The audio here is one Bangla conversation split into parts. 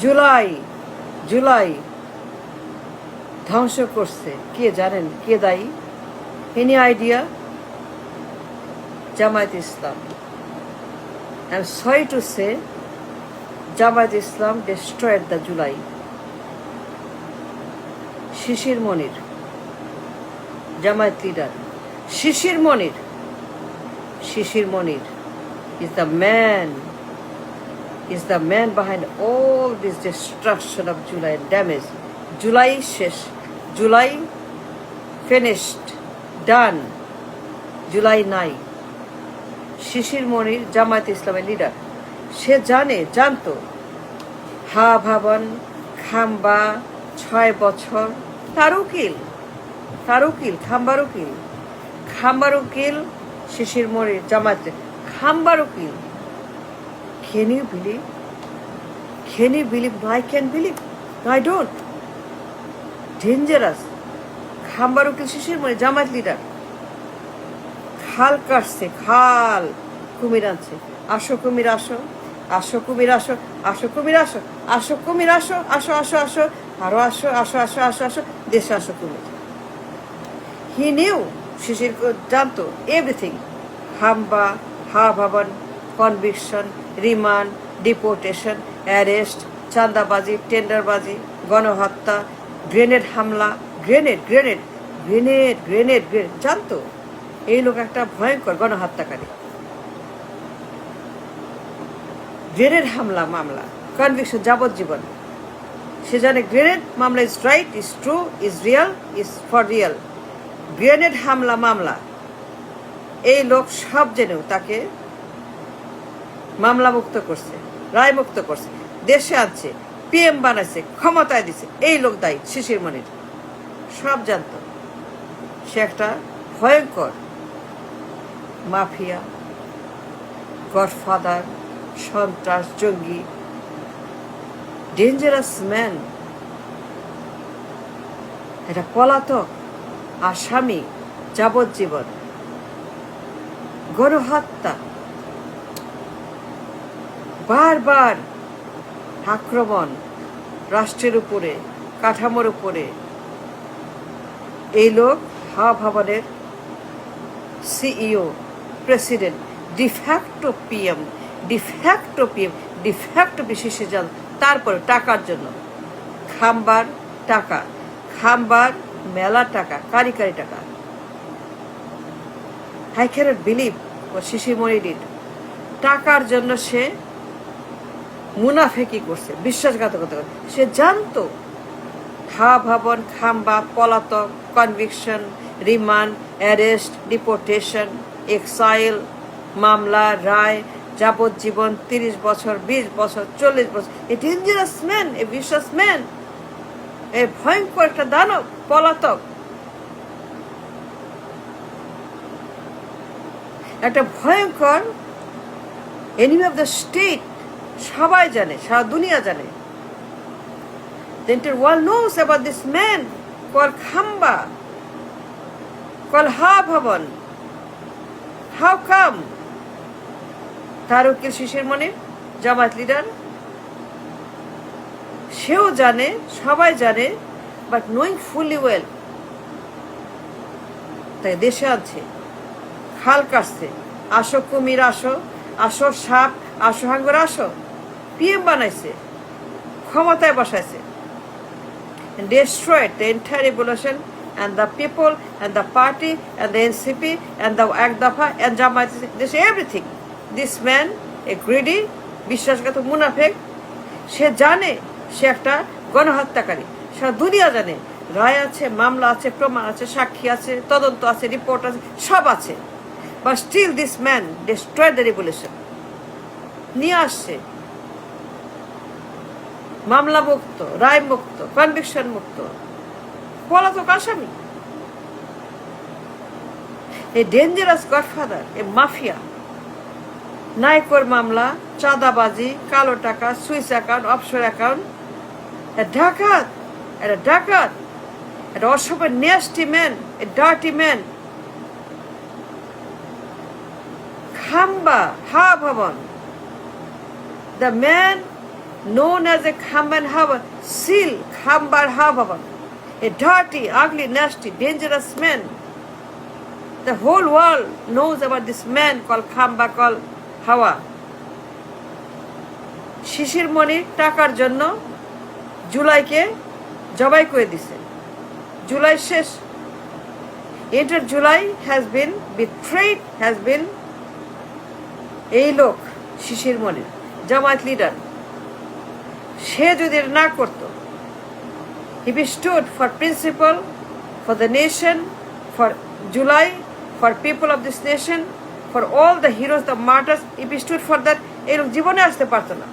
জুলাই জুলাই ধ্বংস করছে কে জানেন? কে দায়ী? Any idea? Jamaat Islam. I am sorry to say, Jamaat Islam destroyed the July. Shishir Monir, Jamaat leader Shishir Monir is the man behind all this destruction of July and damage. July শেষ, July finished, done, July নাই। শিশির মনির জামায়াত ইসলামের লিডার, সে জানতো ভবন, খাম্বা 6 বছর, তার উকিল খাম্বার উকিল শিশির মনির জামায়াত, খাম্বার উকিল। Can you believe? I can believe. No, I don't. Dangerous. খাম্বার উকিল শিশির মনির জামায়াত লিডার খাল কাটছে, কুমির আনছে। আসো কুমির আসো, আরো আসো, দেশে আসো কুমির। হি নিউ, শিশির জানতো এভরিথিং। হাম্বা, ভবন, কনভিকশন, রিমান্ড, ডিপোর্টেশন, অ্যারেস্ট, চাঁদাবাজি, টেন্ডারবাজি, গণহত্যা, গ্রেনেড হামলা, গ্রেনেড জানতো এই লোক একটা ভয়ঙ্কর গণহত্যাকারী। গ্রেনেড হামলা মামলা, কনভিকশন, যাবজ্জীবন। সে জানে গ্রেনেড মামলা is right, is true, is real, is for real. Grenade হামলা মামলা এই লোক সব জেনেও তাকে মামলা মুক্ত করছে, রায় মুক্ত করছে, দেশে আনছে, পিএম বানাইছে, ক্ষমতায় দিছে, এই লোক দায়ী শিশির মনির। সব জানতো সে একটা ভয়ঙ্কর মাফিয়া, গডফাদার, সন্ত্রাস, জঙ্গি, ডেঞ্জারাস ম্যান, এটা পলাতক, আসামি, যাবজ্জীবন, গণহত্যা, বারবার আক্রমণ রাষ্ট্রের উপরে, কাঠামোর উপরে। এই লোক ভবনের CEO, president, de facto PM, de facto বিশেষ যান। তারপরে টাকার জন্য খাম্বার মেলা টাকা, কারি টাকা। I cannot believe what Shishir Monir did. টাকার জন্য সে মুনাফেকি করছে, বিশ্বাসঘাতকতা করছে। সে জানতো ভবন, খাম্বা, পলাতক, conviction, remand, arrest, deportation, exile, মামলা, রায়, যাবজ্জীবন, 30 বছর, 20 বছর, 40 বছর। এ ডেঞ্জারাস ম্যান, এ বিশ্বাস ম্যান, এ ভয়ঙ্কর একটা দানব, পলাতক, একটা ভয়ঙ্কর এনিমি অফ দ্য স্টেট। সবাই জানে, সারা দুনিয়া জানে। The entire world knows about this man called Khamba, called ভবন। How come? তার উকিল শিশির মনির, জামায়াত লিডার, সেও জানে, সবাই জানে, বাট নোয়িং ফুলি ওয়েল তাই দেশে আছে, খাল কাটছে। আসো কুমির আসো সাপ, আসো হাঙ্গর আসো, পিএম বানাইছে, ক্ষমতায় বসাইছে। Destroyed the entire revolution and the people and the party and the NCP and the Ekdafa and Jamaat, this everything. This man, a greedy, বিশ্বাসঘাতক, মুনাফেক, সে জানে সে একটা গণহত্যাকারী। সারা দুনিয়া জানে, রায় আছে, মামলা আছে, প্রমাণ আছে, সাক্ষী আছে, তদন্ত আছে, রিপোর্ট আছে, সব আছে। But still this man destroyed the revolution. নিয়ে আসছে মামলা মুক্ত, রায় মুক্ত, কনভিকশন মুক্ত, পলাতক আসামি। A dangerous godfather, a mafia, নাইকোর মামলা, চাঁদাবাজি, কালো টাকা, সুইস অ্যাকাউন্ট, অফশোর অ্যাকাউন্ট, ডাকাত, এটা অসভ্য, nasty man, a dirty man. খাম্বা, ভবন, the man known as a Khamban Hava, Sil Khambar Hava, a dirty, ugly, nasty, dangerous man. The whole world knows about this man called Khamba, called Hawa. শিশির মণির টাকার জন্য জুলাইকে জবাই করে দিছে। জুলাই শেষ। Enter July has been betrayed, has been এই লোক শিশির মণির জামায়াত লিডার। সে যদি এটা না করত, he stood for principle, for the nation, for July, for people of this nation, for all the heroes, the martyrs, if he stood for that, এই লোক জীবনে আসতে পারত না।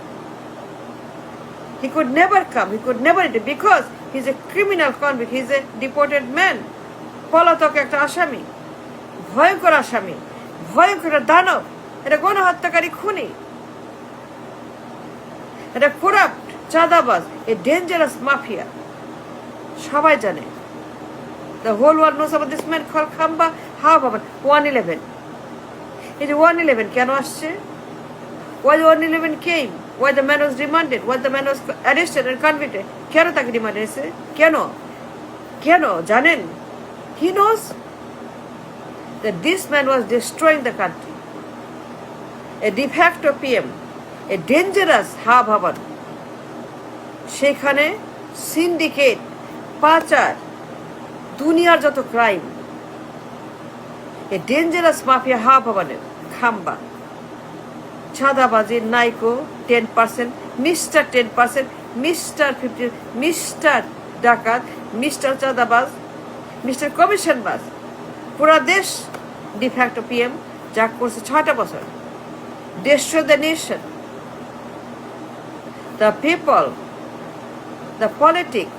He could never come, he could never do, because he's a criminal convict, he's a deported man. পলাতক একটা আসামি, ভয়ঙ্কর আসামি, ভয়ঙ্কর দানব, এটা গণহত্যাকারী, খুনি, এটা করাপ্ট, চাঁদাবাজ, এ ডেঞ্জারাস মাফিয়া। সবাই জানে। The whole world knows about this man called Khamba Hava. 111. এই যে 111 কেন আসছে? Why the 111 came? Why the man was remanded? Why the man was arrested and convicted? কেন তাকে রিমান্ড হয়েছে? কেন? কেন জানেন? He knows that this man was destroying the country. A de facto PM, a dangerous Hava. সেখানে সিন্ডিকেট, পাচার, দুনিয়ার যত crime, a dangerous mafia Hava, খাম্বা, চাঁদাবাজির নাইকো 10%, মিস্টার 10%, মিস্টার 50, মিস্টার ডাকাত, মিস্টার চাঁদাবাজ, মিস্টার কমিশনবাজ, পুরা দেশ ডিফ্যাক্টো পিএম যা করছে 6টা বছর। Destroy the nation. The people, the politics,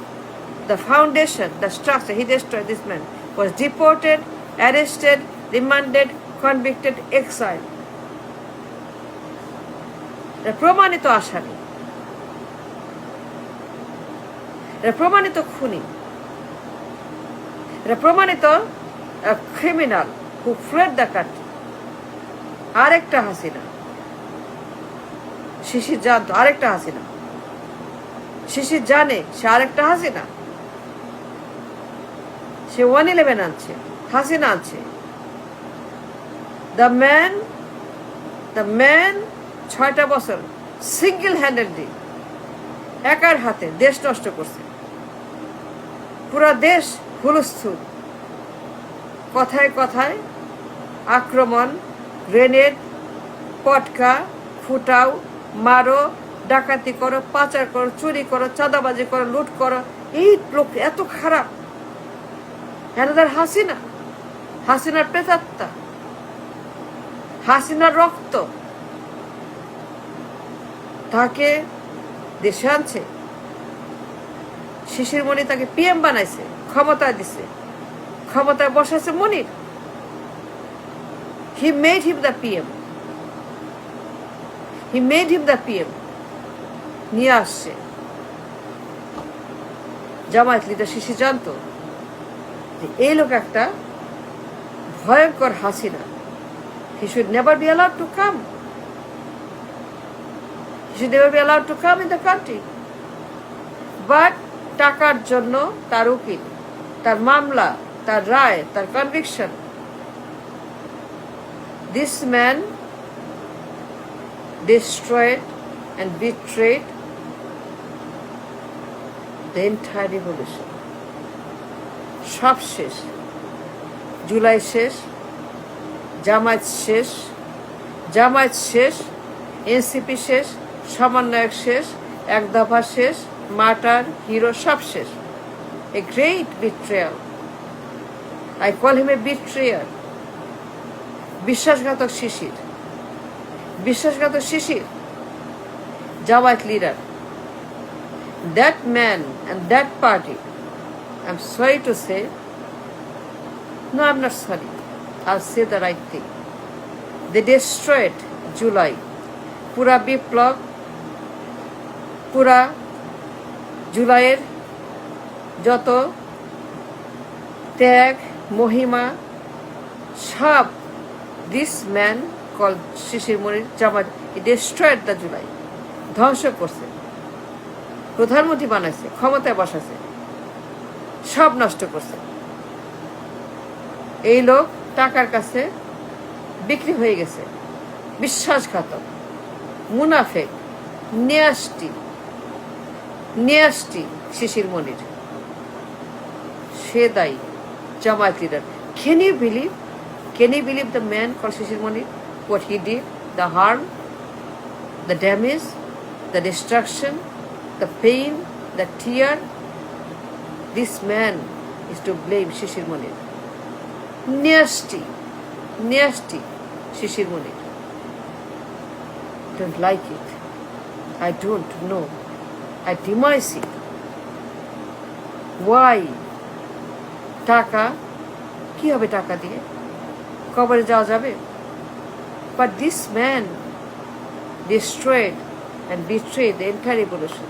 the foundation, the structure, he destroyed. This man was deported, arrested, remanded, convicted, exiled. প্রমাণিত আসামি, প্রমাণিত খুনি, প্রমাণিত criminal who fled the country. আরেকটা হাসিনা, শিশির জানতো আরেকটা হাসিনা, শিশির জানে সে আরেকটা হাসিনা, সে 111 আনছে, হাসিনা আনছে। দ্য ম্যান 6টা বছর সিঙ্গেল হ্যান্ডেডলি একার হাতে দেশ নষ্ট করছে। পুরা দেশ হুলস্থুল, কথায় কথায় আক্রমণ, গ্রেনেড, পটকা, ফুটাও, মারো, ডাকাতি করো, পাচার করো, চুরি করো, চাঁদাবাজি করো, লুট করো। এই লোক এত খারাপ। অ্যানাদার হাসিনা, হাসিনার প্রেতাত্মা, হাসিনার রক্ত তাকে দেশে আনছে। শিশির মণি তাকে পিএম বানাইছে, ক্ষমতায় দিছে, ক্ষমতায় বসাইছে মনির। He made him the PM. He made him the PM. নিয়ে আসছে। জামায়াত লিডার শিশির জানতো যে এই লোক একটা ভয়ঙ্কর Hasina. He should never be allowed to come. He should never be allowed to come in the country. But টাকার জন্য তার উকিল, তার মামলা, তার রায়, তার conviction, this man destroyed and betrayed the entire revolution. সব শেষ। জুলাই শেষ, জামায়াত শেষ, জামায়াত শেষ, এনসিপি শেষ, সমন্বয়ক শেষ, এক দফা শেষ, মার্টার, হিরো সব শেষ। A great betrayal. I call him a betrayer. বিশ্বাসঘাতক শিশির, বিশ্বাসঘাতক Shishir, Jamaat leader. That man and that party, I'm sorry to say, no, I'm not sorry, I'll say the right thing. They destroyed July. পুরা বিপ্লব, পুরা জুলাইয়ের যত ত্যাগ, মহিমা সব this man called Shishir Monir Jamaat, he destroyed the July, ধ্বংস করছে। প্রধানমন্ত্রী বানাইছে, ক্ষমতায় বসাছে, সব নষ্ট করছে। এই লোক টাকার কাছে বিক্রি হয়ে গেছে, বিশ্বাসঘাতক, মুনাফেক, নেয়াস্টি শিশির মনির। সে দায়ী, Jamaat leader. Can you believe the man called Shishir Moni, what he did, the harm, the damage, the destruction, the pain, the tear? This man is to blame, Shishir Moni. Nasty Shishir Moni. Don't like it. I don't know. I demise it. Why? টাকা কি হবে? টাকা দিয়ে কবরে যাওয়া যাবে? But this man destroyed and betrayed the entire revolution.